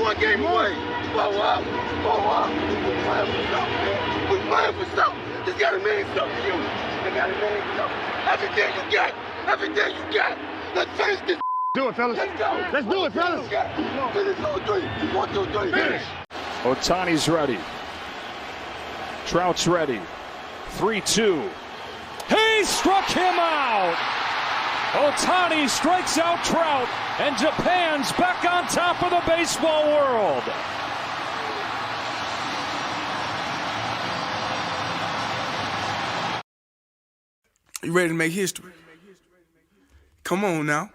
one game away. Blow up. We're playing for something, man. We're playing for something. Just gotta mean something, you. They gotta mean something. Everything you got. Everything you got. Let's finish this. Do it, fellas. Let's go. Let's do it, fellas. Finish 2-3. 1, 2, 3. Finish. Ohtani's ready. Trout's ready. 3-2. He struck him out. Ohtani strikes out Trout, and Japan's back on top of the baseball world. You ready to make history? Come on now.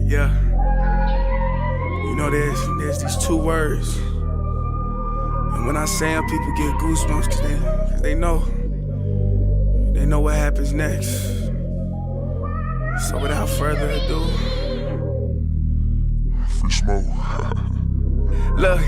Yeah. You know, there's these two words. And when I say them, people get goosebumps because they know what happens next. So without further ado, Free smoke. look.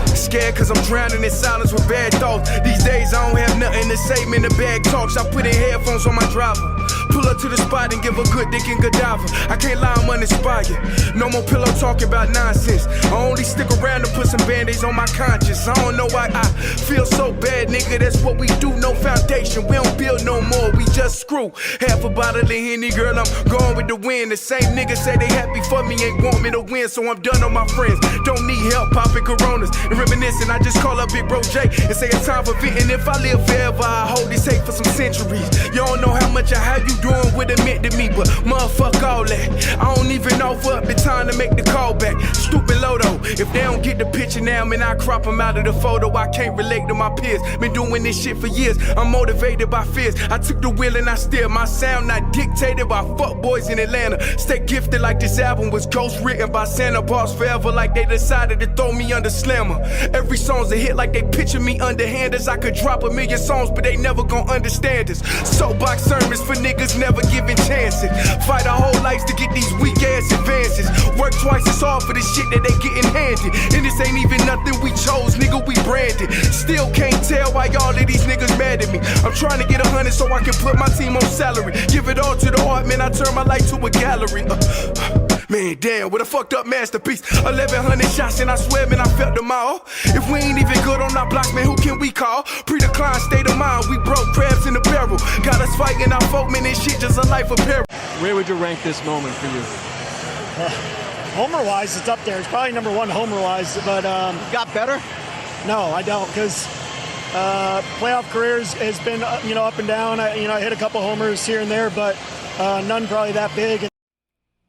Scared cause I'm drowning in silence with bad thoughts. These days I don't have nothing to say, man, the bag talks. I put in headphones on my driver. Pull up to the spot and give a good dick and Godiva. I can't lie, I'm uninspired. No more pillow talking about nonsense. I only stick around to put some band-aids on my conscience. I don't know why I feel so bad, nigga. That's what we do, no foundation. We don't build no more, we just screw. Half a bottle of Henny, girl, I'm going with the wind. The same niggas say they happy for me, ain't want me to win. So I'm done on my friends. Don't need help popping Coronas and reminiscing. I just call up Big Bro J and say it's time for venting. If I live forever, I hold this hate for some centuries. You don't know how much I have you doing what it meant to me, but motherfuck all that. I don't even offer up the time to make the call back. Stupid Lodo, if they don't get the picture now, man, I crop them out of the photo. I can't relate to my peers. Been doing this shit for years. I'm motivated by fears. I took the wheel and I steer. My sound not dictated by fuck boys in Atlanta. Stay gifted like this album was ghost written by Santa Bars forever, like they decided to throw me under Slammer. Every song's a hit like they picture me underhanders. I could drop 1,000,000 songs, but they never gon' understand us. Soapbox sermons for niggas never giving chances. Fight our whole lives to get these weak ass advances. Work twice as hard for the shit that they getting handed. And this ain't even nothing we chose, nigga, we branded. Still can't tell why all of these niggas mad at me. I'm trying to get 100 so I can put my team on salary. Give it all to the art, man, I turn my life to a gallery. Man, damn, what a fucked up masterpiece. 1,100 shots and I swear, man, I felt them all. If we ain't even good on our blocks, man, who can we call? Pre-decline state of mind, we broke crabs in the barrel. Got us fighting our folk, man, this shit just a life of peril. Where would you rank this moment for you? Homer-wise, it's up there. It's probably number one homer-wise, but Got better? no, I don't, because playoff careers has been up and down. I hit a couple homers here and there, but none probably that big.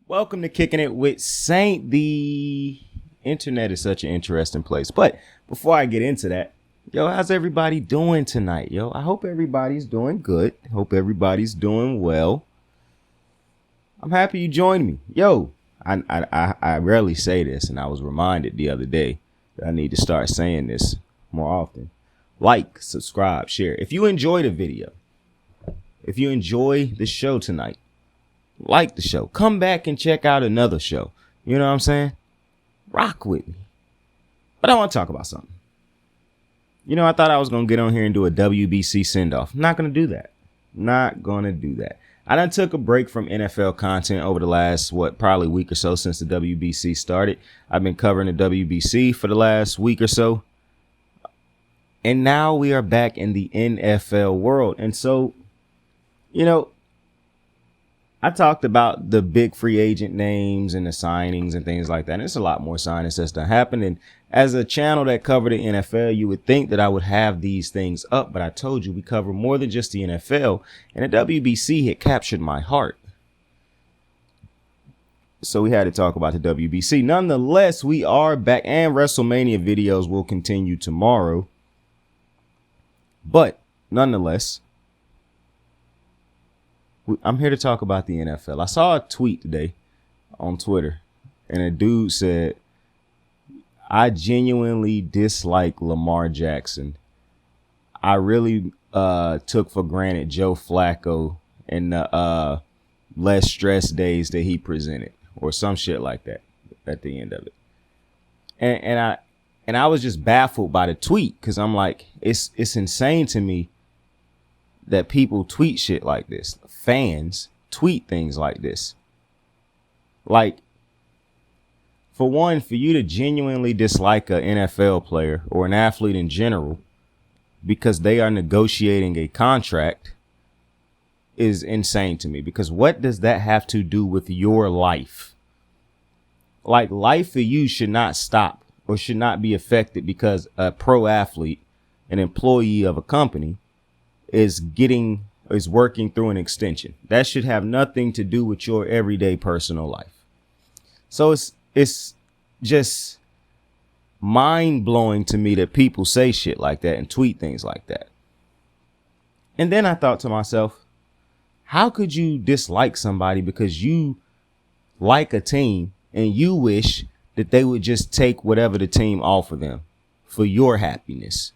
Welcome to Kicking It with Saint. The internet is such an interesting place. But before I get into that, yo, how's everybody doing tonight? Yo, I hope everybody's doing good. Hope everybody's doing well. I'm happy you joined me. Yo, I rarely say this, and I was reminded the other day that I need to start saying this more often. Like, subscribe, share. If you enjoy the video, if you enjoy the show tonight, like the show, come back and check out another show. You know what I'm saying? Rock with me. But I want to talk about something. You know, I thought I was going to get on here and do a WBC send-off. I'm not going to do that. Not going to do that. I done took a break from NFL content over the last, probably week or so since the WBC started. I've been covering the WBC for the last week or so. And now we are back in the NFL world. And so, you know, I talked about the big free agent names and the signings and things like that. And it's a lot more signings that's done happened. And as a channel that covered the NFL, you would think that I would have these things up. But I told you we cover more than just the NFL. And the WBC had captured my heart. So we had to talk about the WBC. Nonetheless, we are back, and WrestleMania videos will continue tomorrow. But nonetheless, I'm here to talk about the NFL. I saw a tweet today on Twitter, and a dude said, I genuinely dislike Lamar Jackson. I really took for granted Joe Flacco and the less stress days that he presented, or some shit like that at the end of it. And I was just baffled by the tweet, because I'm like, it's insane to me that people tweet shit like this. Fans tweet things like this. Like, For one, for you to genuinely dislike an NFL player or an athlete in general because they are negotiating a contract is insane to me. Because what does that have to do with your life? Like, life for you should not stop or should not be affected because a pro athlete, an employee of a company, is working through an extension. That should have nothing to do with your everyday personal life. So it's just mind blowing to me that people say shit like that and tweet things like that. And then I thought to myself, how could you dislike somebody because you like a team and you wish that they would just take whatever the team offer them for your happiness?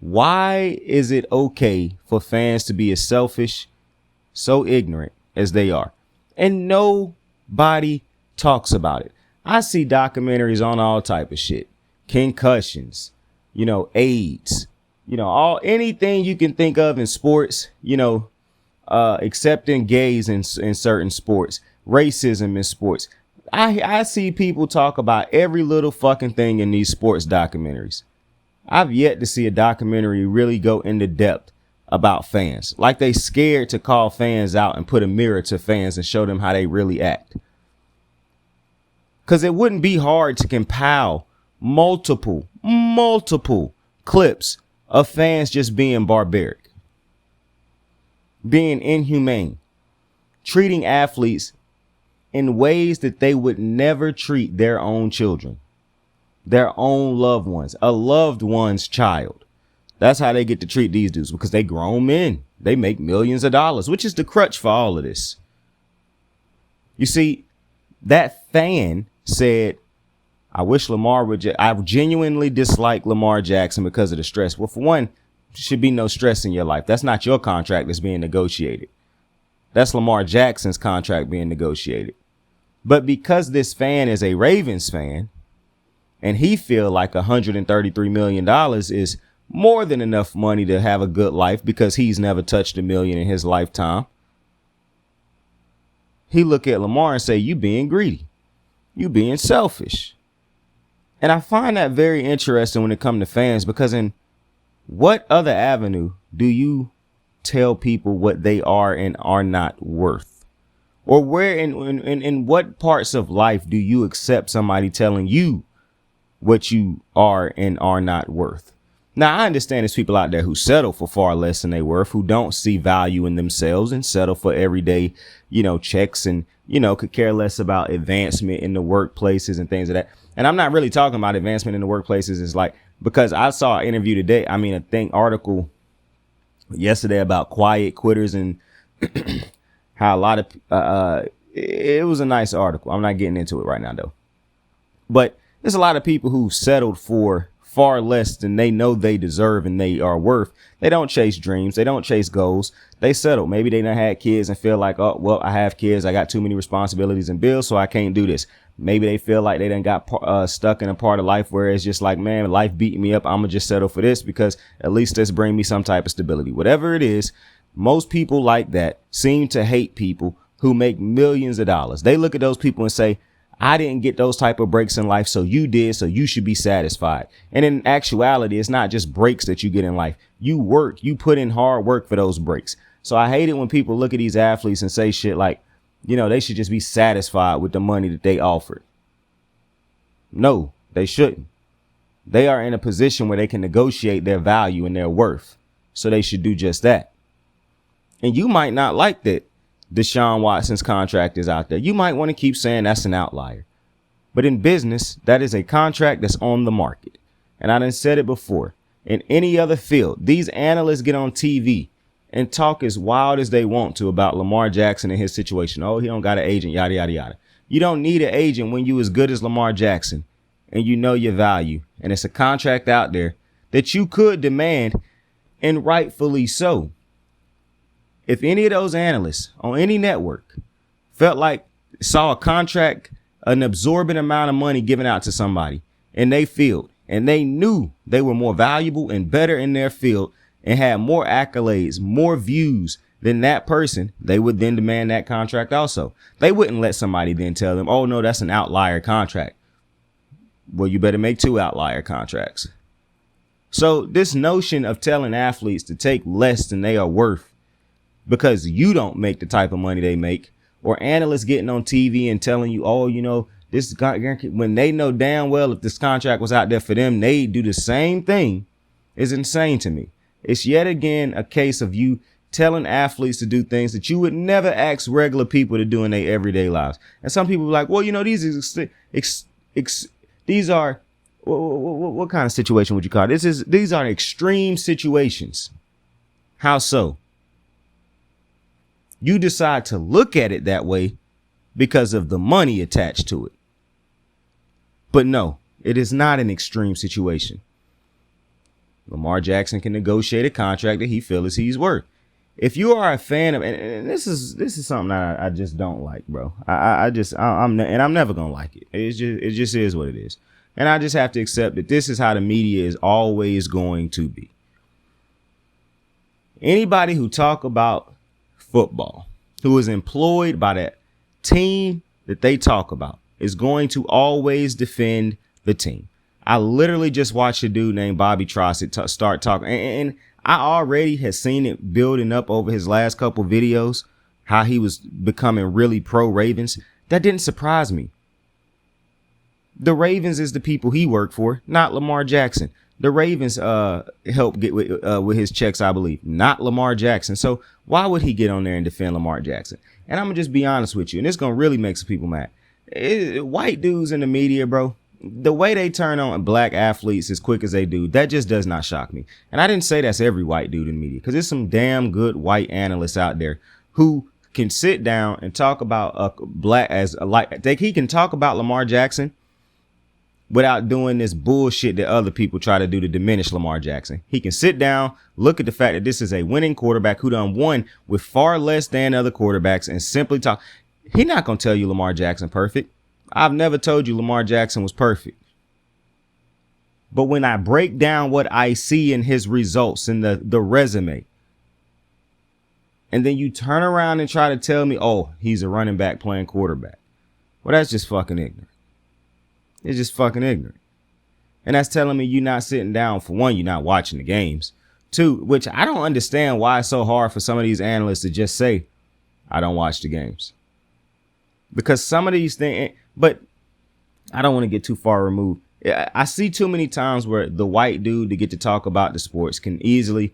Why is it okay for fans to be as selfish, so ignorant as they are? And nobody talks about it. I see documentaries on all type of shit. Concussions, AIDS, anything you can think of in sports, accepting gays in certain sports, racism in sports. I see people talk about every little fucking thing in these sports documentaries. I've yet to see a documentary really go into depth about fans. Like they scared to call fans out and put a mirror to fans and show them how they really act. Because it wouldn't be hard to compile multiple clips of fans just being barbaric, being inhumane, treating athletes in ways that they would never treat their own children, their own loved ones, a loved one's child. That's how they get to treat these dudes, because they grown men. They make millions of dollars, which is the crutch for all of this. You see, that fan said, I wish Lamar would. I genuinely dislike Lamar Jackson because of the stress. Well, for one, there should be no stress in your life. That's not your contract that's being negotiated. That's Lamar Jackson's contract being negotiated. But because this fan is a Ravens fan and he feel like $133 million is more than enough money to have a good life because he's never touched $1 million in his lifetime, he look at Lamar and say, you being greedy. You being selfish. And I find that very interesting when it comes to fans, because in what other avenue do you tell people what they are and are not worth? Or where in what parts of life do you accept somebody telling you what you are and are not worth? Now, I understand there's people out there who settle for far less than they worth, who don't see value in themselves and settle for everyday, checks and, could care less about advancement in the workplaces and things of that. And I'm not really talking about advancement in the workplaces. It's like, because I saw an interview today. Article yesterday about quiet quitters and how a lot of it was a nice article. I'm not getting into it right now, though. But there's a lot of people who settled for far less than they know they deserve and they are worth. They don't chase dreams. They don't chase goals. They settle. Maybe they done had kids and feel like, oh, well, I have kids. I got too many responsibilities and bills, so I can't do this. Maybe they feel like they done got stuck in a part of life where it's just like, man, life beating me up. I'm going to just settle for this because at least this bring me some type of stability. Whatever it is, most people like that seem to hate people who make millions of dollars. They look at those people and say, I didn't get those type of breaks in life, so you did, so you should be satisfied. And in actuality, it's not just breaks that you get in life. You work, you put in hard work for those breaks. So I hate it when people look at these athletes and say shit like, they should just be satisfied with the money that they offered. No, they shouldn't. They are in a position where they can negotiate their value and their worth. So they should do just that. And you might not like that Deshaun Watson's contract is out there. You might want to keep saying that's an outlier. But in business, that is a contract that's on the market. And I done said it before. In any other field, these analysts get on TV and talk as wild as they want to about Lamar Jackson and his situation. Oh, he don't got an agent, yada, yada, yada. You don't need an agent when you as good as Lamar Jackson and you know your value. And it's a contract out there that you could demand, and rightfully so. If any of those analysts on any network felt like saw a contract, an absorbent amount of money given out to somebody in their field, and they knew they were more valuable and better in their field and had more accolades, more views then that person, they would then demand that contract also. They wouldn't let somebody then tell them, oh, no, that's an outlier contract. Well, you better make 2 outlier contracts. So this notion of telling athletes to take less than they are worth because you don't make the type of money they make, or analysts getting on TV and telling you, oh, you know, this guarantee, when they know damn well if this contract was out there for them, they'd do the same thing, is insane to me. It's yet again a case of you telling athletes to do things that you would never ask regular people to do in their everyday lives. And some people are like, well, you know, these are, what kind of situation would you call it? These are extreme situations. How so? You decide to look at it that way because of the money attached to it. But no, it is not an extreme situation. Lamar Jackson can negotiate a contract that he feels he's worth. If you are a fan of, and this is something that I just don't like, bro. I'm never gonna like it. It just is what it is, and I just have to accept that this is how the media is always going to be. Anybody who talk about football, who is employed by that team that they talk about, is going to always defend the team. I literally just watched a dude named Bobby Trossett start talking, and I already had seen it building up over his last couple videos, how he was becoming really pro Ravens. That didn't surprise me. The Ravens is the people he worked for, not Lamar Jackson. The Ravens helped get with his checks, I believe, not Lamar Jackson. So why would he get on there and defend Lamar Jackson? And I'm going to just be honest with you, and it's going to really make some people mad. White dudes in the media, bro, the way they turn on black athletes as quick as they do, that just does not shock me. And I didn't say that's every white dude in the media, because there's some damn good white analysts out there who can sit down and talk about he can talk about Lamar Jackson without doing this bullshit that other people try to do to diminish Lamar Jackson. He can sit down, look at the fact that this is a winning quarterback who done won with far less than other quarterbacks, and simply talk. He's not going to tell you Lamar Jackson perfect. I've never told you Lamar Jackson was perfect. But when I break down what I see in his results in the resume, and then you turn around and try to tell me, oh, he's a running back playing quarterback. Well, that's just fucking ignorant. It's just fucking ignorant. And that's telling me you're not sitting down. For one, you're not watching the games. Two, which I don't understand why it's so hard for some of these analysts to just say, I don't watch the games. Because some of these things, but I don't want to get too far removed. I see too many times where the white dude to get to talk about the sports can easily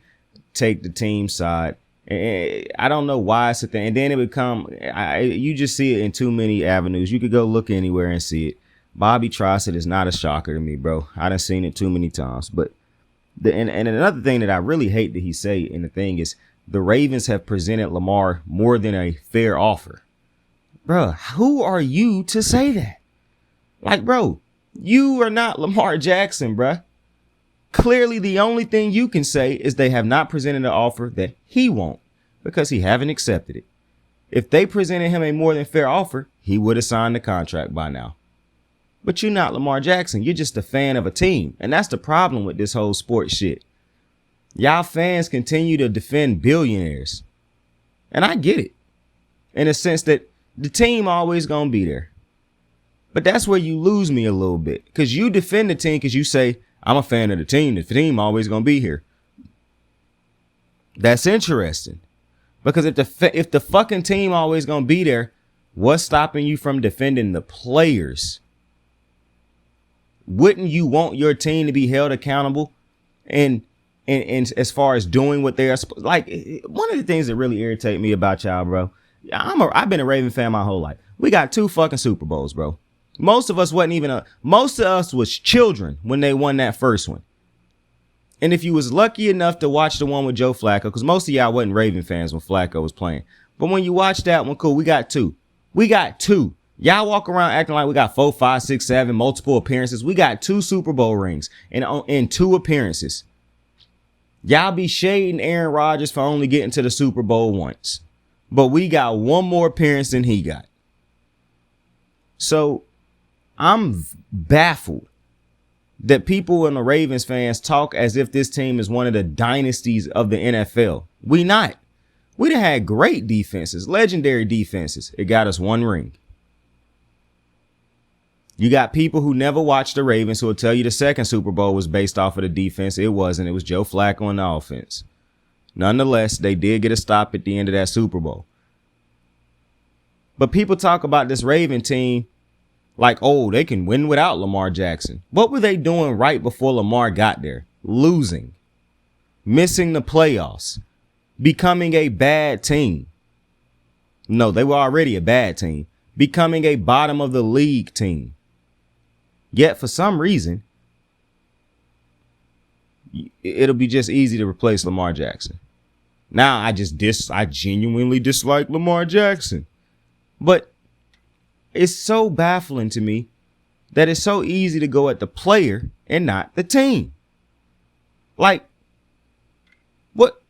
take the team side. And I don't know why it's a thing. And then it you just see it in too many avenues. You could go look anywhere and see it. Bobby Trossett is not a shocker to me, bro. I done seen it too many times. But and another thing that I really hate that he say, and the thing is, the Ravens have presented Lamar more than a fair offer. Bro, who are you to say that? Like, bro, you are not Lamar Jackson, bro. Clearly, the only thing you can say is they have not presented an offer that he won't, because he haven't accepted it. If they presented him a more than fair offer, he would have signed the contract by now. But you're not Lamar Jackson. You're just a fan of a team. And that's the problem with this whole sports shit. Y'all fans continue to defend billionaires. And I get it. In a sense that the team always gonna be there. But that's where you lose me a little bit. Because you defend the team because you say, I'm a fan of the team. The team always gonna be here. That's interesting. Because if the fucking team always gonna be there, what's stopping you from defending the players? Wouldn't you want your team to be held accountable and as far as doing what they are like? One of the things that really irritate me about y'all, bro, I've been a Raven fan my whole life. We got 2 fucking Super Bowls, bro. Most of us most of us was children when they won that first one. And if you was lucky enough to watch the one with Joe Flacco, because most of y'all wasn't Raven fans when Flacco was playing, but when you watch that one, cool, we got 2. We got 2. Y'all walk around acting like we got 4, 5, 6, 7 multiple appearances. We got 2 Super Bowl rings in 2 appearances. Y'all be shading Aaron Rodgers for only getting to the Super Bowl once. But we got 1 more appearance than he got. So I'm baffled that people in the Ravens fans talk as if this team is one of the dynasties of the NFL. We not. We done had great defenses, legendary defenses. It got us one ring. You got people who never watched the Ravens who will tell you the second Super Bowl was based off of the defense. It wasn't. It was Joe Flacco on the offense. Nonetheless, they did get a stop at the end of that Super Bowl. But people talk about this Raven team like, oh, they can win without Lamar Jackson. What were they doing right before Lamar got there? Losing. Missing the playoffs. Becoming a bad team. No, they were already a bad team. Becoming a bottom of the league team. Yet for some reason, it'll be just easy to replace Lamar Jackson. Now I genuinely dislike Lamar Jackson. But it's so baffling to me that it's so easy to go at the player and not the team. Like, what?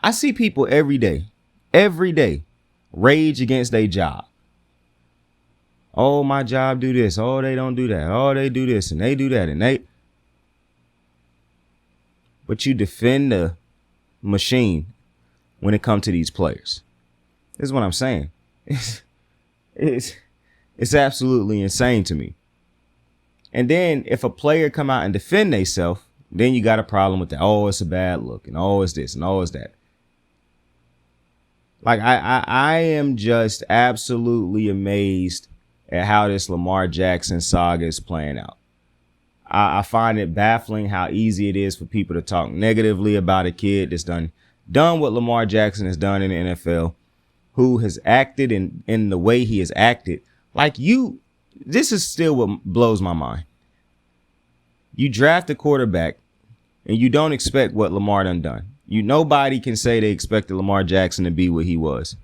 I see people every day, rage against their job. Oh, my job do this. Oh, they don't do that. Oh, they do this and they do that. But you defend the machine when it comes to these players. This is what I'm saying. It's absolutely insane to me. And then if a player come out and defend themselves, then you got a problem with that. Oh, it's a bad look. And oh, it's this and oh, it's that. Like, I am just absolutely amazed at how this Lamar Jackson saga is playing out. I find it baffling how easy it is for people to talk negatively about a kid that's done what Lamar Jackson has done in the NFL, who has acted in the way he has acted. Like, this is still what blows my mind. You draft a quarterback and you don't expect what Lamar done. Nobody can say they expected Lamar Jackson to be what he was.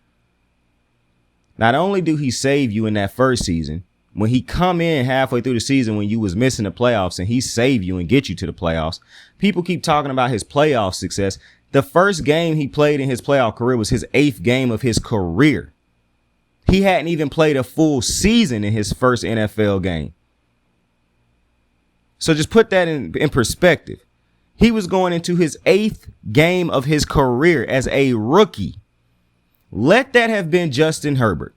Not only do he save you in that first season, when he come in halfway through the season when you was missing the playoffs and he save you and get you to the playoffs, people keep talking about his playoff success. The first game he played in his playoff career was his 8th game of his career. He hadn't even played a full season in his first NFL game. So just put that in perspective. He was going into his 8th game of his career as a rookie. Let that have been Justin Herbert.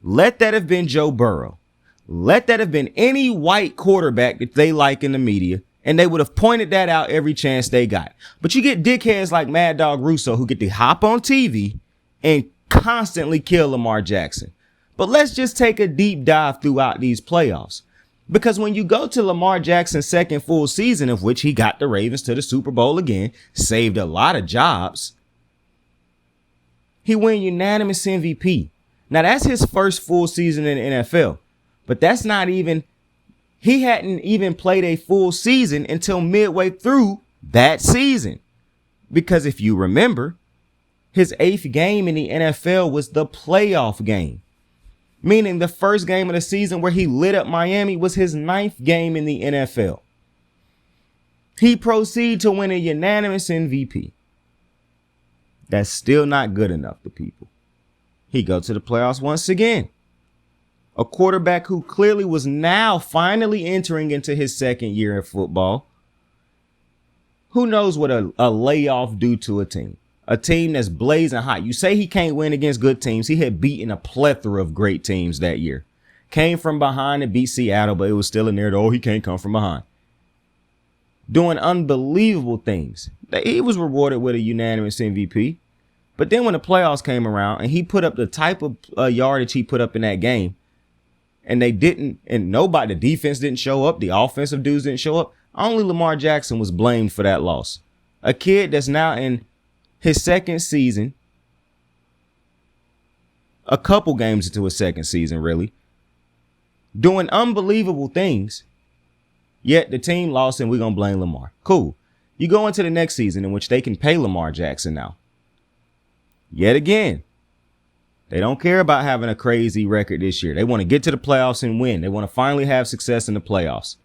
Let that have been Joe Burrow. Let that have been any white quarterback that they like in the media, and they would have pointed that out every chance they got. But you get dickheads like Mad Dog Russo who get to hop on TV and constantly kill Lamar Jackson. But let's just take a deep dive throughout these playoffs. Because when you go to Lamar Jackson's second full season, of which he got the Ravens to the Super Bowl again, saved a lot of jobs, he won unanimous MVP. Now, that's his first full season in the NFL. But that's not even, he hadn't even played a full season until midway through that season. Because if you remember, his 8th game in the NFL was the playoff game. Meaning the first game of the season where he lit up Miami was his 9th game in the NFL. He proceeded to win a unanimous MVP. That's still not good enough for people. He go to the playoffs once again. A quarterback who clearly was now finally entering into his second year of football. Who knows what a layoff do to a team? A team that's blazing hot. You say he can't win against good teams. He had beaten a plethora of great teams that year. Came from behind and beat Seattle, but it was still in there. Oh, he can't come from behind. Doing unbelievable things. He was rewarded with a unanimous MVP. But then when the playoffs came around and he put up the type of yardage he put up in that game, and they didn't, and the defense didn't show up, the offensive dudes didn't show up, only Lamar Jackson was blamed for that loss. A kid that's now in his second season, a couple games into his second season, really, doing unbelievable things, yet the team lost and we're going to blame Lamar. Cool. You go into the next season in which they can pay Lamar Jackson now. Yet again, they don't care about having a crazy record this year. They want to get to the playoffs and win. They want to finally have success in the playoffs.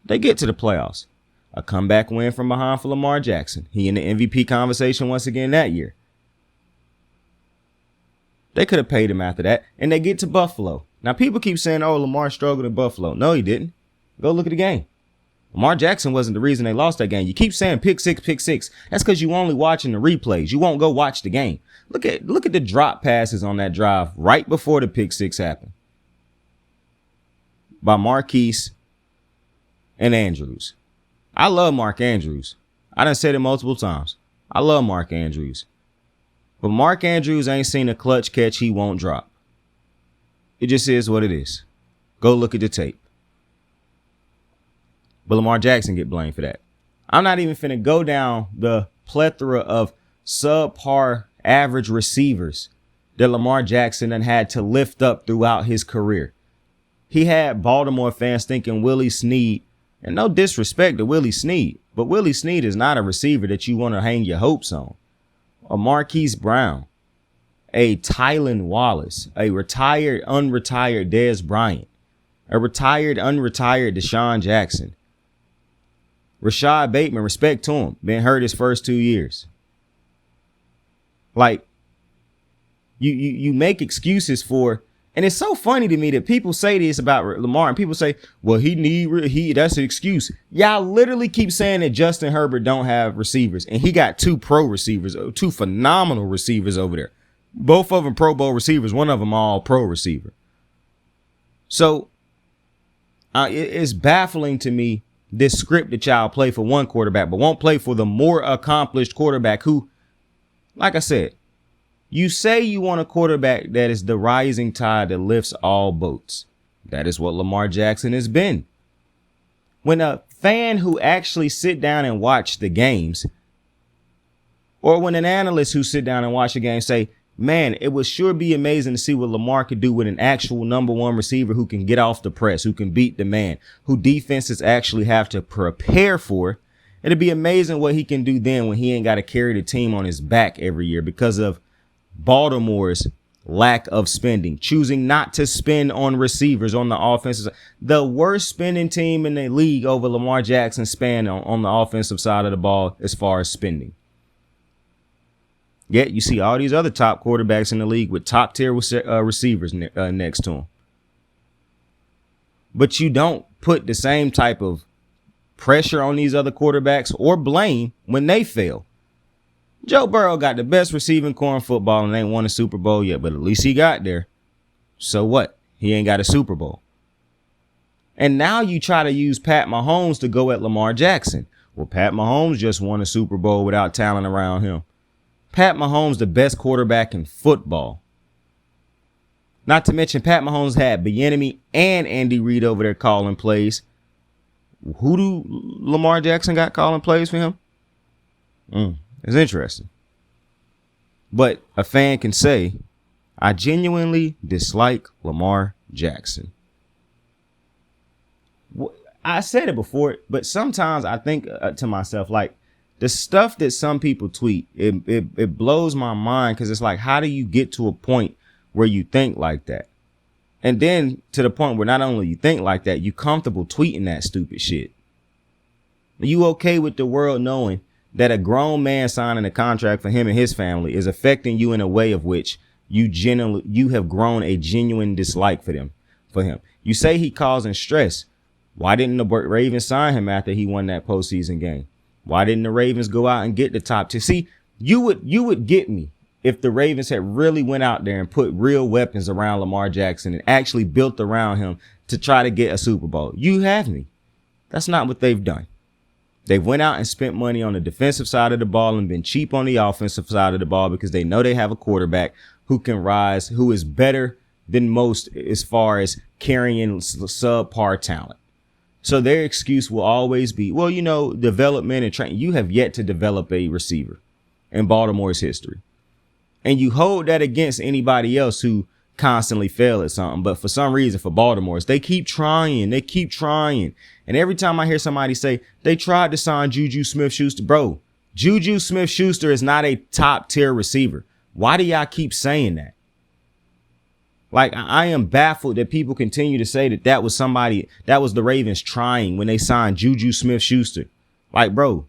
They get to the playoffs. A comeback win from behind for Lamar Jackson. He in the MVP conversation once again that year. They could have paid him after that. And they get to Buffalo. Now, people keep saying, oh, Lamar struggled in Buffalo. No, he didn't. Go look at the game. Lamar Jackson wasn't the reason they lost that game. You keep saying pick six, pick six. That's because you only watching the replays. You won't go watch the game. Look at the drop passes on that drive right before the pick six happened by Marquise and Andrews. I love Mark Andrews. I done said it multiple times. I love Mark Andrews. But Mark Andrews ain't seen a clutch catch he won't drop. It just is what it is. Go look at the tape. But Lamar Jackson get blamed for that. I'm not even finna go down the plethora of subpar average receivers that Lamar Jackson done had to lift up throughout his career. He had Baltimore fans thinking Willie Snead, and no disrespect to Willie Snead, but Willie Snead is not a receiver that you want to hang your hopes on. A Marquise Brown, a Tylan Wallace, a retired, unretired Dez Bryant, a retired, unretired Deshaun Jackson. Rashad Bateman, respect to him, been hurt his first 2 years. Like, you make excuses for, and it's so funny to me that people say this about Lamar, and people say, well, that's an excuse. Y'all literally keep saying that Justin Herbert don't have receivers, and he got 2 pro receivers, 2 phenomenal receivers over there. Both of them Pro Bowl receivers, one of them all pro receiver. So it's baffling to me, this script that y'all play for one quarterback, but won't play for the more accomplished quarterback who, like I said, you say you want a quarterback that is the rising tide that lifts all boats. That is what Lamar Jackson has been. When a fan who actually sit down and watch the games, or when an analyst who sit down and watch the game say, man, it would sure be amazing to see what Lamar could do with an actual number one receiver who can get off the press, who can beat the man, who defenses actually have to prepare for. It'd be amazing what he can do then when he ain't got to carry the team on his back every year because of Baltimore's lack of spending, choosing not to spend on receivers on the offensive side. The worst spending team in the league over Lamar Jackson spend on the offensive side of the ball as far as spending. Yet you see all these other top quarterbacks in the league with top tier receivers next to him. But you don't put the same type of pressure on these other quarterbacks or blame when they fail. Joe Burrow got the best receiving core in football and ain't won a Super Bowl yet, but at least he got there. So what? He ain't got a Super Bowl. And now you try to use Pat Mahomes to go at Lamar Jackson. Well, Pat Mahomes just won a Super Bowl without talent around him. Pat Mahomes, the best quarterback in football. Not to mention Pat Mahomes had Bieniemy and Andy Reid over there calling plays. Who do Lamar Jackson got calling plays for him? It's interesting. But a fan can say, I genuinely dislike Lamar Jackson. I said it before, but sometimes I think to myself, like, the stuff that some people tweet, it blows my mind because it's like, how do you get to a point where you think like that? And then to the point where not only you think like that, you comfortable tweeting that stupid shit. Are you okay with the world knowing that a grown man signing a contract for him and his family is affecting you in a way of which you have grown a genuine dislike for him? You say he causing stress. Why didn't the Ravens sign him after he won that postseason game? Why didn't the Ravens go out and get the top 2? See, you would get me if the Ravens had really went out there and put real weapons around Lamar Jackson and actually built around him to try to get a Super Bowl. You have me. That's not what they've done. They've went out and spent money on the defensive side of the ball and been cheap on the offensive side of the ball because they know they have a quarterback who can rise, who is better than most as far as carrying subpar talent. So their excuse will always be, well, development and training. You have yet to develop a receiver in Baltimore's history. And you hold that against anybody else who constantly fail at something. But for some reason, for Baltimore's, they keep trying. And every time I hear somebody say they tried to sign Juju Smith-Schuster, bro, Juju Smith-Schuster is not a top tier receiver. Why do y'all keep saying that? Like, I am baffled that people continue to say that was the Ravens trying when they signed Juju Smith-Schuster. Like, bro,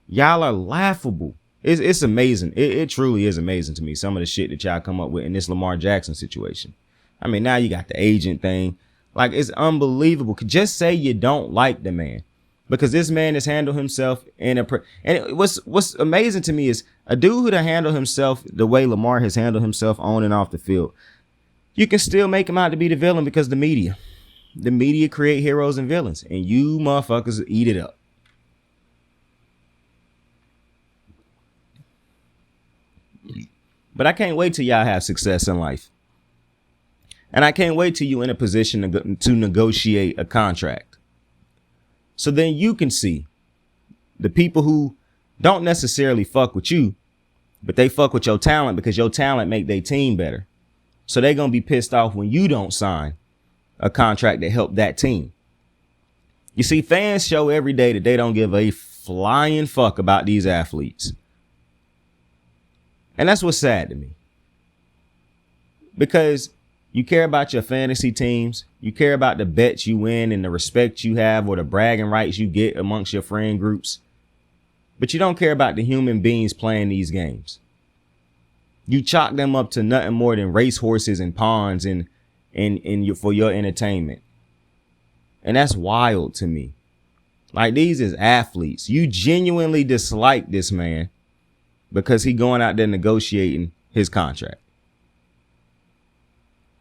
y'all are laughable. It's amazing. It truly is amazing to me, some of the shit that y'all come up with in this Lamar Jackson situation. I mean, now you got the agent thing. Like, it's unbelievable. Just say you don't like the man. because this man has handled himself what's amazing to me is a dude who done handle himself the way Lamar has handled himself on and off the field. You can still make him out to be the villain because the media create heroes and villains, and you motherfuckers eat it up. But I can't wait till y'all have success in life. And I can't wait till you're in a position to negotiate a contract. So then you can see the people who don't necessarily fuck with you, but they fuck with your talent because your talent make their team better. So they're going to be pissed off when you don't sign a contract that helped that team. You see, fans show every day that they don't give a flying fuck about these athletes. And that's what's sad to me. Because you care about your fantasy teams. You care about the bets you win and the respect you have or the bragging rights you get amongst your friend groups. But you don't care about the human beings playing these games. You chalk them up to nothing more than racehorses and pawns for your entertainment. And that's wild to me. Like, these is athletes. You genuinely dislike this man because he going out there negotiating his contract.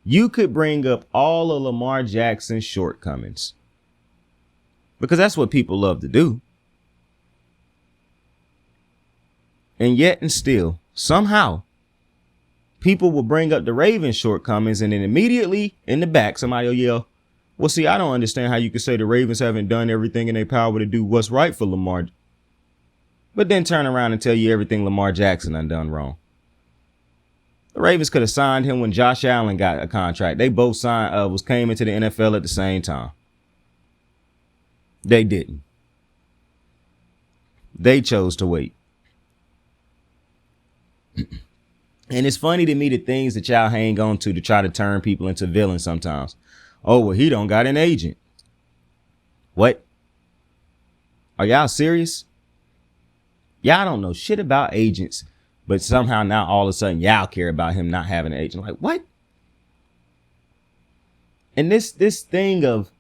You could bring up all of Lamar Jackson's shortcomings because that's what people love to do. And yet and still, somehow, people will bring up the Ravens' shortcomings and then immediately in the back, somebody will yell, well, see, I don't understand how you could say the Ravens haven't done everything in their power to do what's right for Lamar. But then turn around and tell you everything Lamar Jackson done wrong. The Ravens could have signed him when Josh Allen got a contract. They both came into the NFL at the same time. They didn't. They chose to wait. And it's funny to me the things that y'all hang on to try to turn people into villains sometimes. Oh, well, he don't got an agent. What? Are y'all serious? Y'all don't know shit about agents, but somehow now all of a sudden y'all care about him not having an agent. Like, what? And this thing of,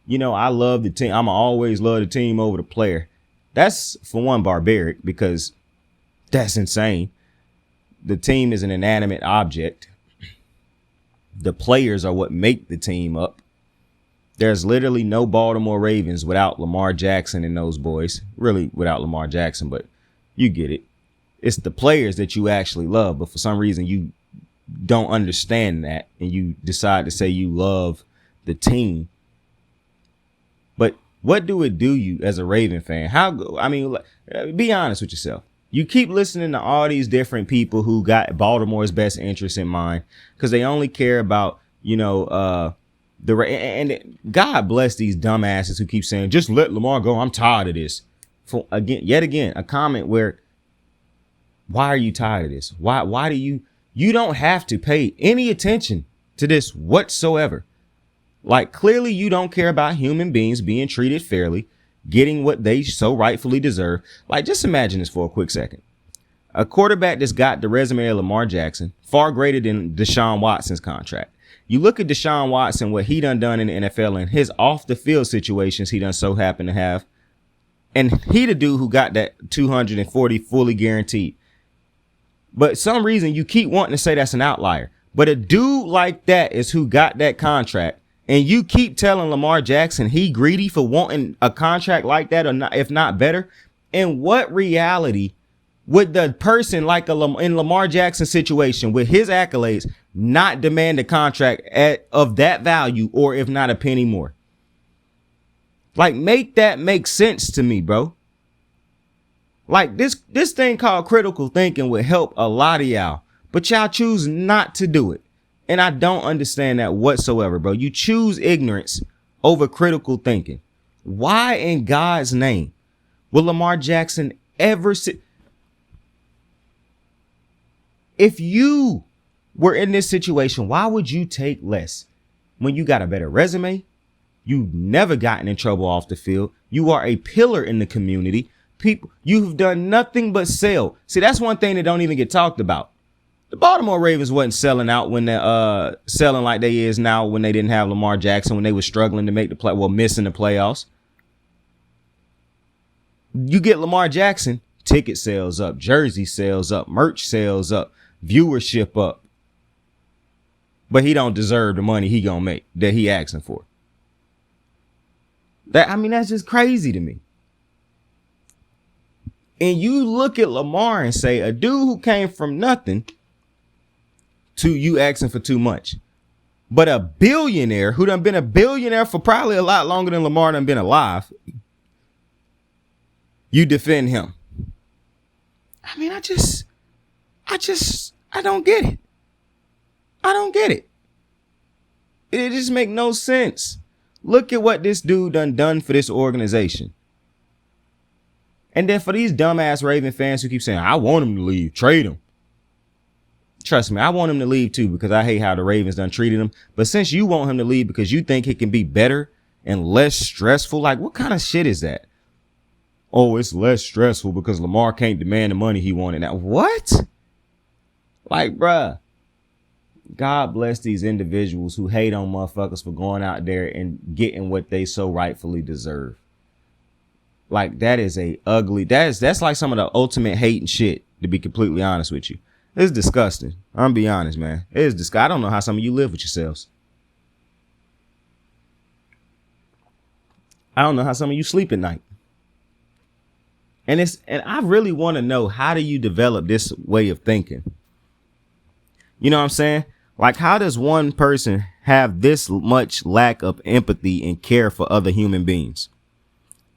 I love the team. I'ma always love the team over the player. That's, for one, barbaric because that's insane. The team is an inanimate object. The players are what make the team up. There's literally no Baltimore Ravens without Lamar Jackson and those boys. Really, without Lamar Jackson, but you get it. It's the players that you actually love, but for some reason you don't understand that and you decide to say you love the team. But what do it do you as a Raven fan? Be honest with yourself. You keep listening to all these different people who got Baltimore's best interest in mind because they only care about, and God bless these dumbasses who keep saying, just let Lamar go. I'm tired of this. Yet again, a comment where, why are you tired of this? Why do you don't have to pay any attention to this whatsoever. Like, clearly you don't care about human beings being treated fairly, getting what they so rightfully deserve. Like, just imagine this for a quick second. A quarterback that's got the resume of Lamar Jackson, far greater than Deshaun Watson's contract. You look at Deshaun Watson, what he done in the NFL and his off the field situations he done so happen to have. And he the dude who got that 240 fully guaranteed. But some reason you keep wanting to say that's an outlier. But a dude like that is who got that contract. And you keep telling Lamar Jackson he greedy for wanting a contract like that, or not, if not better. In what reality would the person like in Lamar Jackson's situation with his accolades not demand a contract of that value, or if not a penny more? Like, make that make sense to me, bro. Like, this thing called critical thinking would help a lot of y'all, but y'all choose not to do it. And I don't understand that whatsoever, bro. You choose ignorance over critical thinking. Why in God's name will Lamar Jackson ever sit? If you were in this situation, why would you take less when you got a better resume? You've never gotten in trouble off the field. You are a pillar in the community. People, you've done nothing but sell. See, that's one thing that don't even get talked about. The Baltimore Ravens wasn't selling out when they're selling like they is now when they didn't have Lamar Jackson, when they were struggling to make the missing the playoffs. You get Lamar Jackson, ticket sales up, jersey sales up, merch sales up, viewership up. But he don't deserve the money he gonna make that he asking for. That's just crazy to me. And you look at Lamar and say, a dude who came from nothing to you asking for too much. But a billionaire who done been a billionaire for probably a lot longer than Lamar done been alive, you defend him. I don't get it. I don't get it. It just make no sense. Look at what this dude done for this organization. And then for these dumbass Raven fans who keep saying, I want him to leave, trade him. Trust me, I want him to leave too because I hate how the Ravens done treated him. But since you want him to leave because you think it can be better and less stressful, like what kind of shit is that? Oh, it's less stressful because Lamar can't demand the money he wanted. Now, what? Like, bruh, God bless these individuals who hate on motherfuckers for going out there and getting what they so rightfully deserve. Like, that is that's like some of the ultimate hate and shit, to be completely honest with you. It's disgusting. I'm gonna be honest, man. It is disgusting. I don't know how some of you live with yourselves. I don't know how some of you sleep at night. And I really want to know, how do you develop this way of thinking? You know what I'm saying? Like, how does one person have this much lack of empathy and care for other human beings?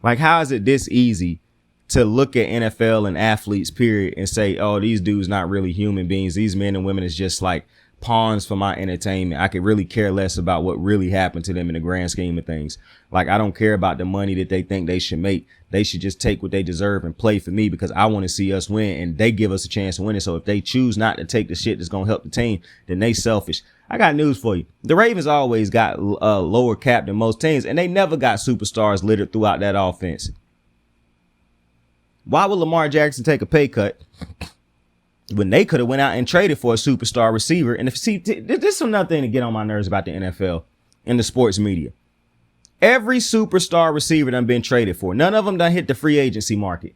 Like, how is it this easy to look at NFL and athletes, period, and say, oh, these dudes not really human beings. These men and women is just like pawns for my entertainment. I could really care less about what really happened to them in the grand scheme of things. Like, I don't care about the money that they think they should make. They should just take what they deserve and play for me because I want to see us win and they give us a chance to win it. So if they choose not to take the shit that's going to help the team, then they selfish. I got news for you. The Ravens always got lower cap than most teams, and they never got superstars littered throughout that offense. Why would Lamar Jackson take a pay cut when they could have went out and traded for a superstar receiver? And this is another thing to get on my nerves about the NFL and the sports media. Every superstar receiver done been traded for. None of them done hit the free agency market.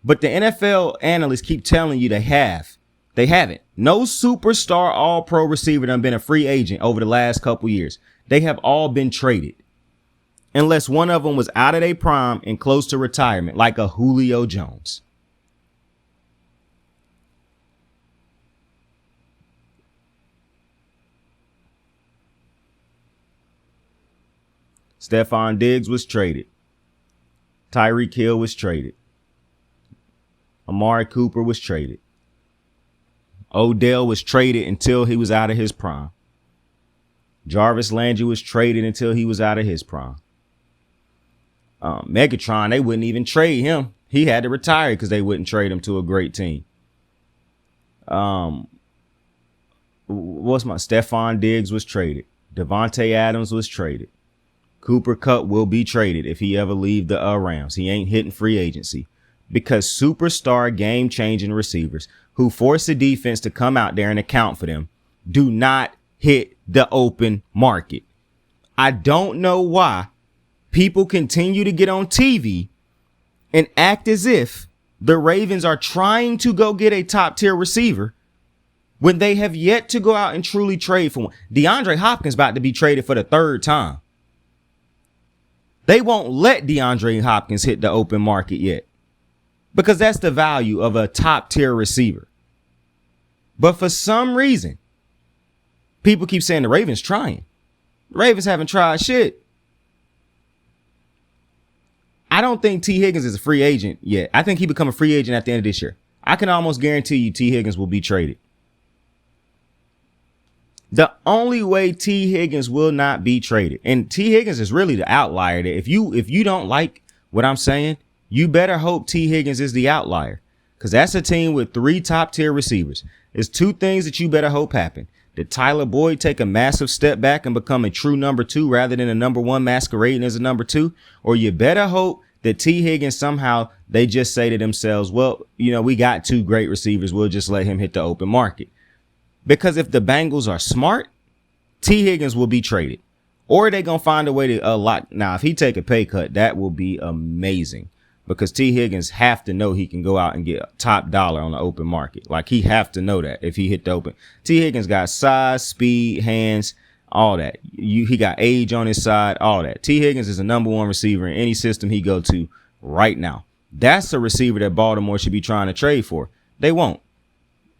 But the NFL analysts keep telling you they have. They haven't. No superstar all-pro receiver done been a free agent over the last couple years. They have all been traded. Unless one of them was out of their prime and close to retirement, like a Julio Jones. Stephon Diggs was traded. Tyreek Hill was traded. Amari Cooper was traded. Odell was traded until he was out of his prime. Jarvis Landry was traded until he was out of his prime. Megatron, they wouldn't even trade him. He had to retire because they wouldn't trade him to a great team. Stephon Diggs was traded. Devontae Adams was traded. Cooper Kupp will be traded if he ever leave the Rams. He ain't hitting free agency because superstar game-changing receivers who force the defense to come out there and account for them do not hit the open market. I don't know why people continue to get on TV and act as if the Ravens are trying to go get a top tier receiver when they have yet to go out and truly trade for one. DeAndre Hopkins about to be traded for the third time. They won't let DeAndre Hopkins hit the open market yet because that's the value of a top tier receiver. But for some reason, people keep saying the Ravens trying. The Ravens haven't tried shit. I don't think T. Higgins is a free agent yet. I think he become a free agent at the end of this year. I can almost guarantee you T. Higgins will be traded. The only way T. Higgins will not be traded, and T. Higgins is really the outlier. That if you don't like what I'm saying, you better hope T. Higgins is the outlier because that's a team with 3 top tier receivers. There's 2 things that you better hope happen. Did Tyler Boyd take a massive step back and become a true number 2 rather than a number 1 masquerading as a number 2? Or you better hope that T. Higgins somehow they just say to themselves, well, we got 2 great receivers. We'll just let him hit the open market. Because if the Bengals are smart, T. Higgins will be traded. Or they going to find a way to lock. Now, if he take a pay cut, that will be amazing. because T. Higgins have to know he can go out and get top dollar on the open market. Like, he have to know that if he hit the open. T. Higgins got size, speed, hands, all that. He got age on his side, all that. T. Higgins is the number one receiver in any system he go to right now. That's a receiver that Baltimore should be trying to trade for. They won't.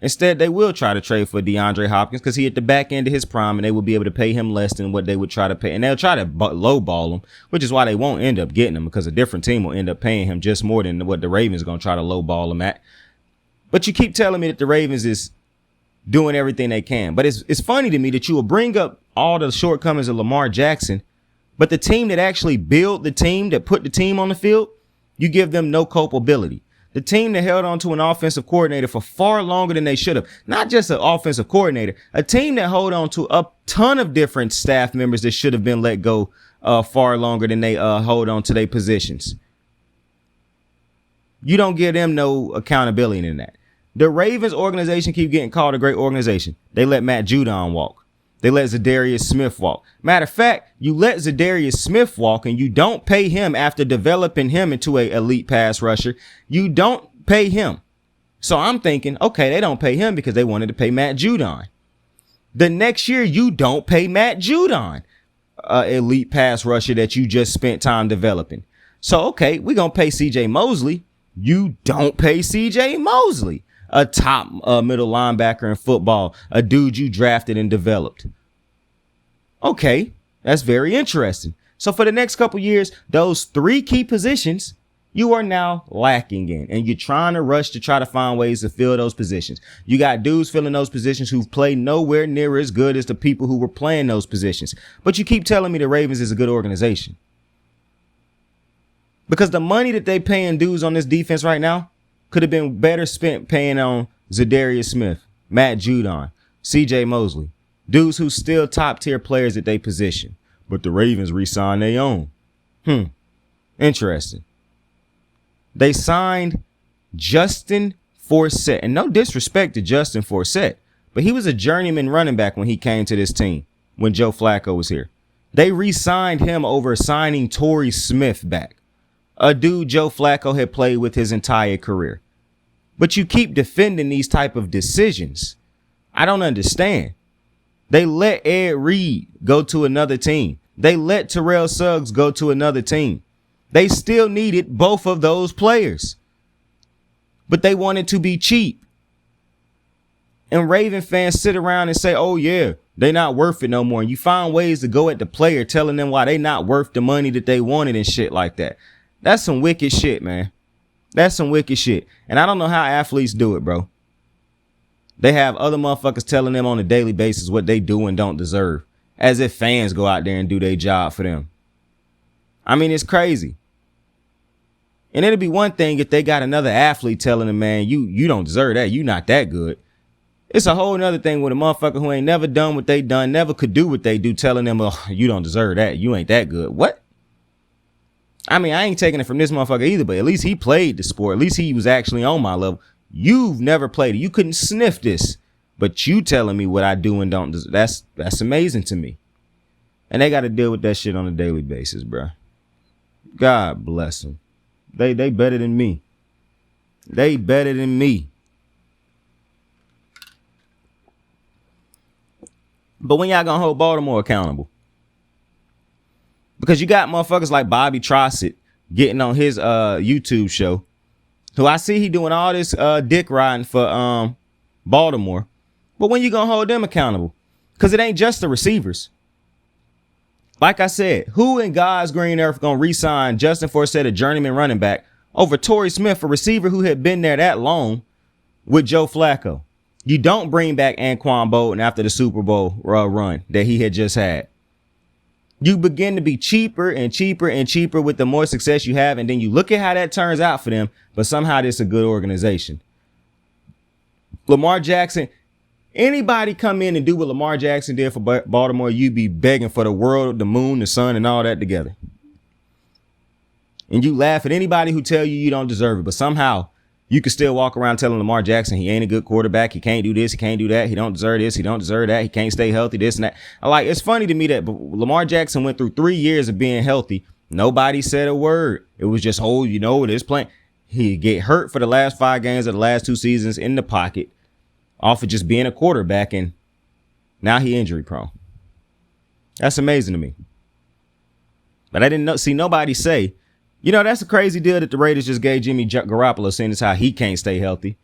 Instead, they will try to trade for DeAndre Hopkins because he at the back end of his prime, and they will be able to pay him less than what they would try to pay. And they'll try to lowball him, which is why they won't end up getting him, because a different team will end up paying him just more than what the Ravens are going to try to lowball him at. But you keep telling me that the Ravens is doing everything they can. But it's funny to me that you will bring up all the shortcomings of Lamar Jackson, but the team that actually built the team, that put the team on the field, you give them no culpability. The team that held on to an offensive coordinator for far longer than they should have, not just an offensive coordinator, a team that hold on to a ton of different staff members that should have been let go far longer than they hold on to their positions. You don't give them no accountability in that. The Ravens organization keep getting called a great organization. They let Matt Judon walk. They let Zadarius Smith walk. Matter of fact, you let Zadarius Smith walk and you don't pay him after developing him into an elite pass rusher. You don't pay him. So I'm thinking, okay, they don't pay him because they wanted to pay Matt Judon. The next year, you don't pay Matt Judon, elite pass rusher that you just spent time developing. So, okay, we're going to pay C.J. Mosley. You don't pay C.J. Mosley, a top middle linebacker in football, a dude you drafted and developed. Okay, that's very interesting. So for the next couple years, those three key positions you are now lacking in, and you're trying to rush to try to find ways to fill those positions. You got dudes filling those positions who've played nowhere near as good as the people who were playing those positions. But you keep telling me the Ravens is a good organization. Because the money that they paying dudes on this defense right now could have been better spent paying on Zadarius Smith, Matt Judon, C.J. Mosley, dudes who still top tier players at their position. But the Ravens re-signed their own. Interesting. They signed Justin Forsett. And no disrespect to Justin Forsett, but he was a journeyman running back when he came to this team, when Joe Flacco was here. They re-signed him over signing Torrey Smith back, a dude Joe Flacco had played with his entire career. But you keep defending these type of decisions. I don't understand. They let Ed Reed go to another team. They let Terrell Suggs go to another team. They still needed both of those players, but they wanted to be cheap. And Raven fans sit around and say, oh, yeah, they're not worth it no more. And you find ways to go at the player, telling them why they not worth the money that they wanted and shit like that. That's some wicked shit, man. That's some wicked shit. And I don't know how athletes do it, bro. They have other motherfuckers telling them on a daily basis what they do and don't deserve, as if fans go out there and do their job for them. I mean, it's crazy. And it'll be one thing if they got another athlete telling them, man, you don't deserve that. You not that good. It's a whole nother thing with a motherfucker who ain't never done what they done, never could do what they do, telling them, oh, you don't deserve that. You ain't that good. What? I mean, I ain't taking it from this motherfucker either, but at least he played the sport. At least he was actually on my level. You've never played it. You couldn't sniff this, but you telling me what I do and don't deserve. That's amazing to me. And they got to deal with that shit on a daily basis, bro. God bless them. They better than me. They better than me. But when y'all gonna hold Baltimore accountable? Because you got motherfuckers like Bobby Trossett getting on his YouTube show, who I see he doing all this dick riding for Baltimore. But when you gonna hold them accountable? Because it ain't just the receivers. Like I said, who in God's green earth gonna re-sign Justin Forsett, a journeyman running back, over Torrey Smith, a receiver who had been there that long with Joe Flacco? You don't bring back Anquan Bolden after the Super Bowl run that he had just had. You begin to be cheaper and cheaper and cheaper with the more success you have, and then you look at how that turns out for them, but somehow this is a good organization. Lamar Jackson, anybody come in and do what Lamar Jackson did for Baltimore, you'd be begging for the world, the moon, the sun, and all that together. And you laugh at anybody who tell you don't deserve it, but somehow you can still walk around telling Lamar Jackson he ain't a good quarterback, he can't do this, he can't do that, he don't deserve this, he don't deserve that, he can't stay healthy, this and that. Like, it's funny to me that Lamar Jackson went through 3 years of being healthy, Nobody said a word. It was just, this playing. He get hurt for the last 5 games of the last 2 seasons in the pocket off of just being a quarterback, and now he injury prone. That's amazing to me. But I didn't see nobody say, that's a crazy deal that the Raiders just gave Jimmy Garoppolo, seeing as how he can't stay healthy.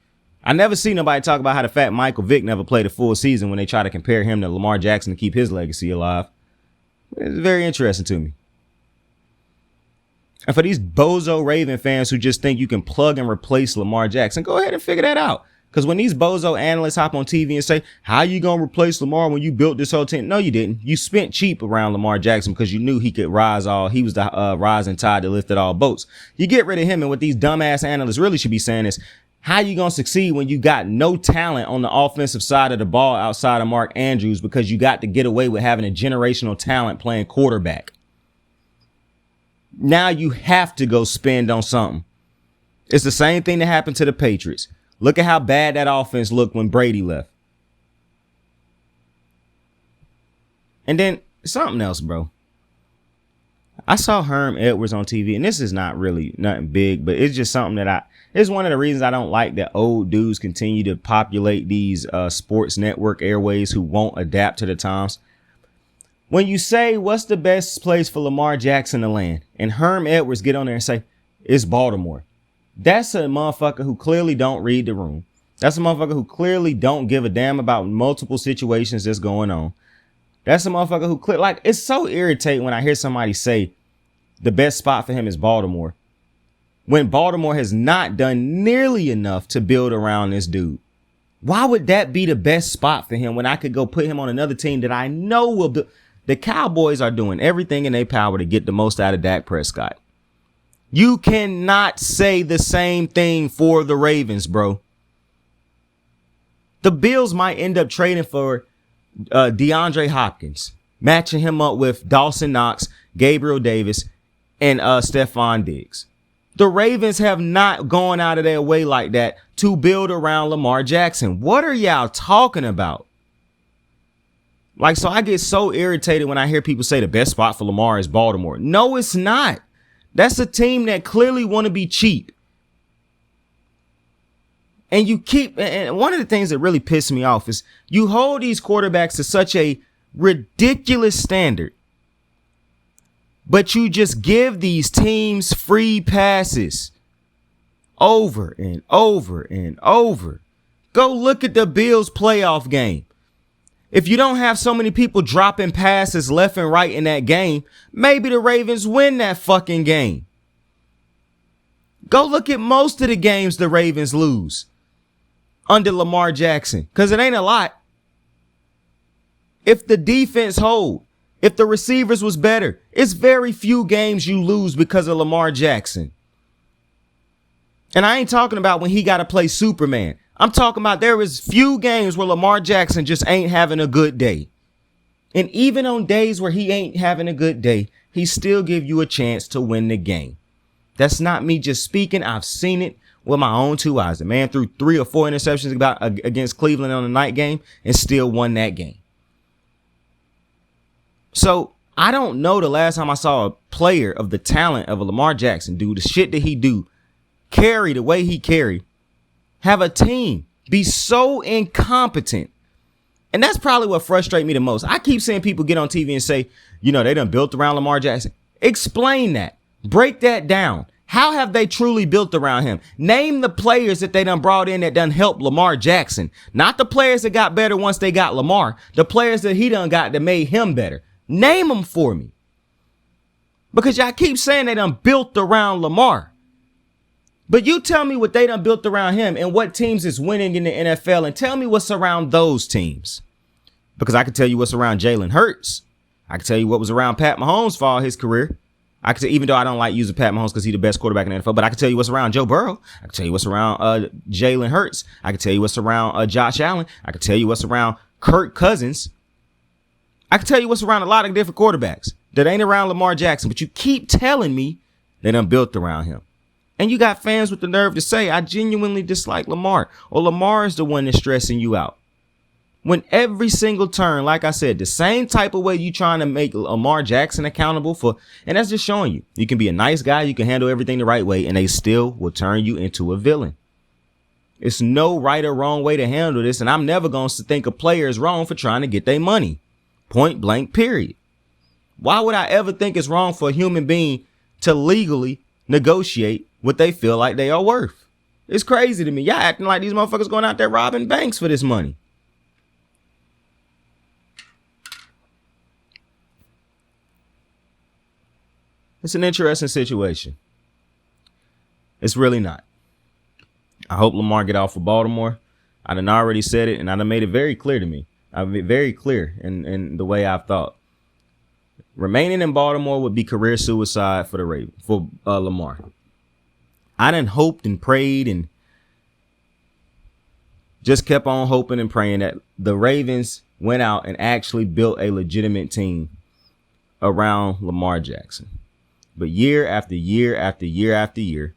I never see nobody talk about how the fat Michael Vick never played a full season when they try to compare him to Lamar Jackson to keep his legacy alive. It's very interesting to me. And for these bozo Raven fans who just think you can plug and replace Lamar Jackson, go ahead and figure that out. Because when these bozo analysts hop on TV and say, how you going to replace Lamar when you built this whole team? No, you didn't. You spent cheap around Lamar Jackson because you knew he could he was the rising tide that lifted all boats. You get rid of him, and what these dumbass analysts really should be saying is, how you going to succeed when you got no talent on the offensive side of the ball outside of Mark Andrews because you got to get away with having a generational talent playing quarterback? Now you have to go spend on something. It's the same thing that happened to the Patriots. Look at how bad that offense looked when Brady left. And then something else, bro. I saw Herm Edwards on TV, and this is not really nothing big, but it's just something that it's one of the reasons I don't like that old dudes continue to populate these sports network airways who won't adapt to the times. When you say, what's the best place for Lamar Jackson to land? And Herm Edwards get on there and say, it's Baltimore. That's a motherfucker who clearly don't read the room. That's a motherfucker who clearly don't give a damn about multiple situations that's going on. That's a motherfucker who it's so irritating when I hear somebody say the best spot for him is Baltimore, when Baltimore has not done nearly enough to build around this dude. Why would that be the best spot for him when I could go put him on another team that I know will build? The Cowboys are doing everything in their power to get the most out of Dak Prescott. You cannot say the same thing for the Ravens, bro. The Bills might end up trading for DeAndre Hopkins, matching him up with Dawson Knox, Gabriel Davis, and Stephon Diggs. The Ravens have not gone out of their way like that to build around Lamar Jackson. What are y'all talking about? So I get so irritated when I hear people say the best spot for Lamar is Baltimore. No, it's not. That's a team that clearly want to be cheap. And and one of the things that really pisses me off is you hold these quarterbacks to such a ridiculous standard, but you just give these teams free passes over and over and over. Go look at the Bills playoff game. If you don't have so many people dropping passes left and right in that game, maybe the Ravens win that fucking game. Go look at most of the games the Ravens lose under Lamar Jackson, because it ain't a lot. If the defense hold, if the receivers was better, it's very few games you lose because of Lamar Jackson. And I ain't talking about when he got to play Superman. I'm talking about there is few games where Lamar Jackson just ain't having a good day. And even on days where he ain't having a good day, he still give you a chance to win the game. That's not me just speaking. I've seen it with my own 2 eyes. The man threw 3 or 4 interceptions against Cleveland on the night game and still won that game. So I don't know the last time I saw a player of the talent of a Lamar Jackson do the shit that he do, carry the way he carry, have a team be so incompetent. And that's probably what frustrates me the most. I keep seeing people get on TV and say, they done built around Lamar Jackson. Explain that. Break that down. How have they truly built around him? Name the players that they done brought in that done helped Lamar Jackson. Not the players that got better once they got Lamar. The players that he done got that made him better. Name them for me. Because y'all keep saying they done built around Lamar. But you tell me what they done built around him and what teams is winning in the NFL, and tell me what's around those teams. Because I can tell you what's around Jalen Hurts. I can tell you what was around Pat Mahomes for all his career. I can tell, even though I don't like using Pat Mahomes because he's the best quarterback in the NFL, but I can tell you what's around Joe Burrow. I can tell you what's around Jalen Hurts. I can tell you what's around Josh Allen. I can tell you what's around Kirk Cousins. I can tell you what's around a lot of different quarterbacks that ain't around Lamar Jackson, but you keep telling me they done built around him. And you got fans with the nerve to say, I genuinely dislike Lamar, or Lamar is the one that's stressing you out. When every single turn, like I said, the same type of way you trying to make Lamar Jackson accountable for, and that's just showing you can be a nice guy, you can handle everything the right way, and they still will turn you into a villain. It's no right or wrong way to handle this, and I'm never going to think a player is wrong for trying to get their money. Point blank, period. Why would I ever think it's wrong for a human being to legally negotiate what they feel like they are worth? It's crazy to me. Y'all acting like these motherfuckers going out there robbing banks for this money. It's an interesting situation. It's really not. I hope Lamar get off of Baltimore. I done already said it, and I done made it very clear to me. I've been very clear in the way I've thought. Remaining in Baltimore would be career suicide for Lamar. I done hoped and prayed and just kept on hoping and praying that the Ravens went out and actually built a legitimate team around Lamar Jackson. But year after year after year after year,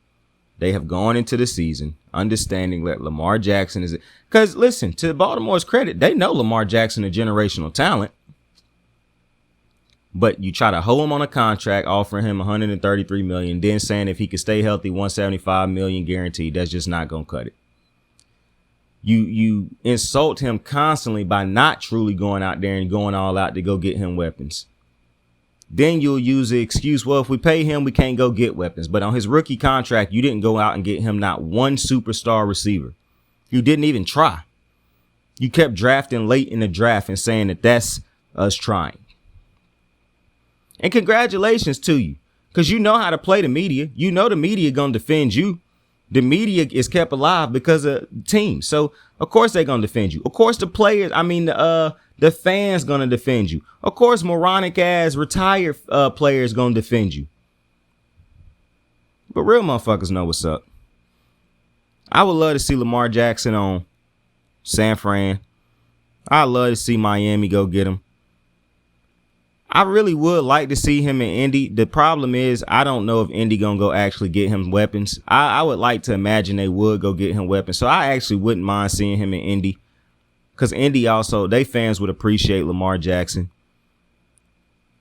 they have gone into the season understanding that Lamar Jackson is, because listen, to Baltimore's credit, they know Lamar Jackson is a generational talent. But you try to hold him on a contract, offering him $133 million, then saying if he could stay healthy, $175 million guaranteed. That's just not gonna cut it. You insult him constantly by not truly going out there and going all out to go get him weapons. Then you'll use the excuse, well, if we pay him, we can't go get weapons. But on his rookie contract, you didn't go out and get him not one superstar receiver. You didn't even try. You kept drafting late in the draft and saying that that's us trying. And congratulations to you, because you know how to play the media. You know the media going to defend you. The media is kept alive because of teams. So, of course, they're going to defend you. Of course, the fans going to defend you. Of course, moronic ass retired players going to defend you. But real motherfuckers know what's up. I would love to see Lamar Jackson on San Fran. I'd love to see Miami go get him. I really would like to see him in Indy. The problem is I don't know if Indy gonna go actually get him weapons. I would like to imagine they would go get him weapons. So I actually wouldn't mind seeing him in Indy. Because Indy also, they fans would appreciate Lamar Jackson.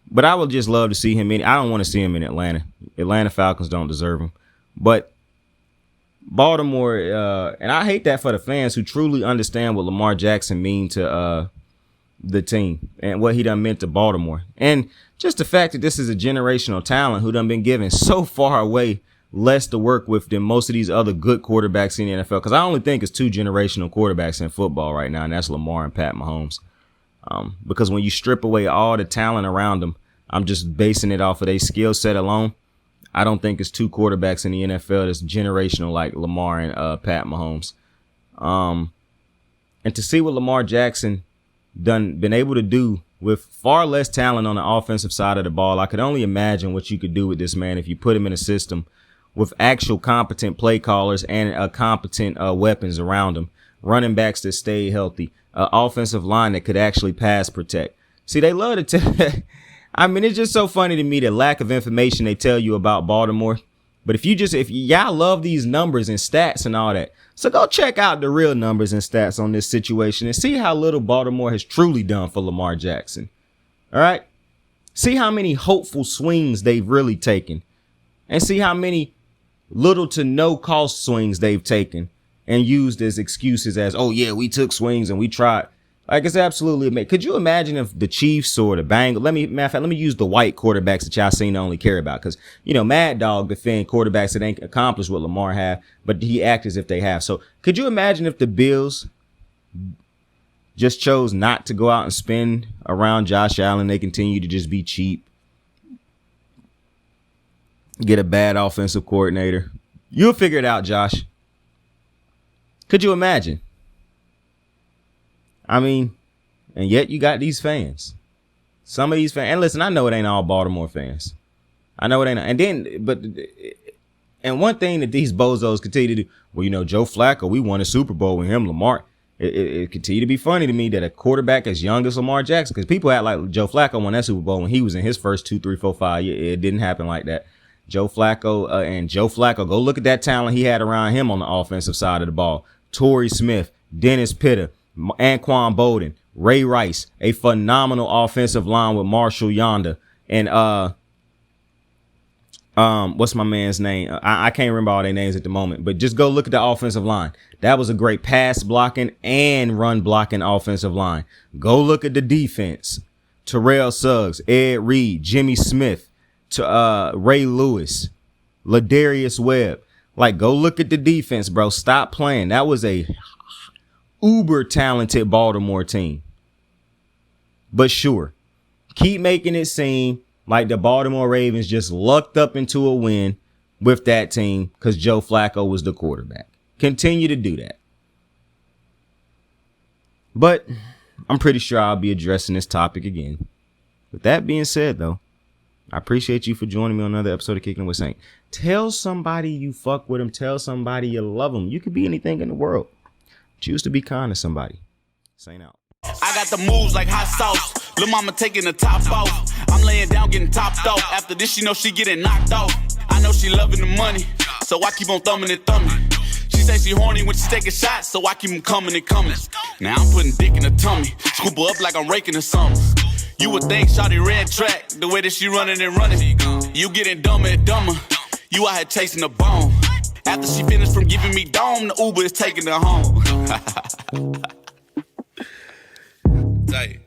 But I would just love to see him in. I don't want to see him in Atlanta. Atlanta Falcons don't deserve him. But Baltimore, and I hate that for the fans who truly understand what Lamar Jackson mean to the team and what he done meant to Baltimore. And just the fact that this is a generational talent who done been given so far away less to work with than most of these other good quarterbacks in the NFL. Because I only think it's two generational quarterbacks in football right now, and that's Lamar and Pat Mahomes. Because when you strip away all the talent around them, I'm just basing it off of their skill set alone. I don't think it's two quarterbacks in the NFL that's generational like Lamar and Pat Mahomes. And to see what Lamar Jackson been able to do with far less talent on the offensive side of the ball, I could only imagine what you could do with this man if you put him in a system with actual competent play callers and competent weapons around him, running backs that stay healthy, offensive line that could actually pass protect. See, they love to I mean, it's just so funny to me the lack of information they tell you about Baltimore. But if y'all love these numbers and stats and all that, so go check out the real numbers and stats on this situation and see how little Baltimore has truly done for Lamar Jackson. All right. See how many hopeful swings they've really taken and see how many little to no cost swings they've taken and used as excuses as, oh, yeah, we took swings and we tried. Like, it's absolutely amazing. Could you imagine if the Chiefs or the Bengals, let me use the white quarterbacks that y'all seem to only care about. Because, you know, Mad Dog defend quarterbacks that ain't accomplished what Lamar have, but he act as if they have. So could you imagine if the Bills just chose not to go out and spend around Josh Allen? They continue to just be cheap. Get a bad offensive coordinator. You'll figure it out, Josh. Could you imagine? I mean, and yet you got these fans. Some of these fans, and listen, I know it ain't all Baltimore fans. I know it ain't. And one thing that these bozos continue to do, well, you know, Joe Flacco, we won a Super Bowl with him, Lamar. It continue to be funny to me that a quarterback as young as Lamar Jackson, because people act like Joe Flacco won that Super Bowl when he was in his first 2, 3, 4, 5 years. It didn't happen like that. Joe Flacco, go look at that talent he had around him on the offensive side of the ball. Torrey Smith, Dennis Pitta, Anquan Bolden, Ray Rice, a phenomenal offensive line with Marshall Yonder, and what's my man's name? I can't remember all their names at the moment, but just go look at the offensive line. That was a great pass blocking and run blocking offensive line. Go look at the defense. Terrell Suggs, Ed Reed, Jimmy Smith, to Ray Lewis, Ladarius Webb. Like, go look at the defense, bro. Stop playing. That was a uber talented Baltimore team. But sure, keep making it seem like the Baltimore Ravens just lucked up into a win with that team because Joe Flacco was the quarterback. Continue to do that. But I'm pretty sure I'll be addressing this topic again. With that being said, though, I appreciate you for joining me on another episode of Kicking It with Saint. Tell somebody you fuck with them. Tell somebody you love them. You could be anything in the world. Choose to be kind to somebody. Saint out. I got the moves like hot sauce. Lil' mama taking the top off. I'm laying down getting topped off. After this, she know she getting knocked off. I know she loving the money, so I keep on thumbing and thumbing. She say she horny when she taking shots, so I keep them coming and coming. Now I'm putting dick in her tummy. Scoop her up like I'm raking or something. You would think shawty red track, the way that she running and running. You getting dumber and dumber. You out here chasing the bone. After she finished from giving me dome, the Uber is taking her home. Tight.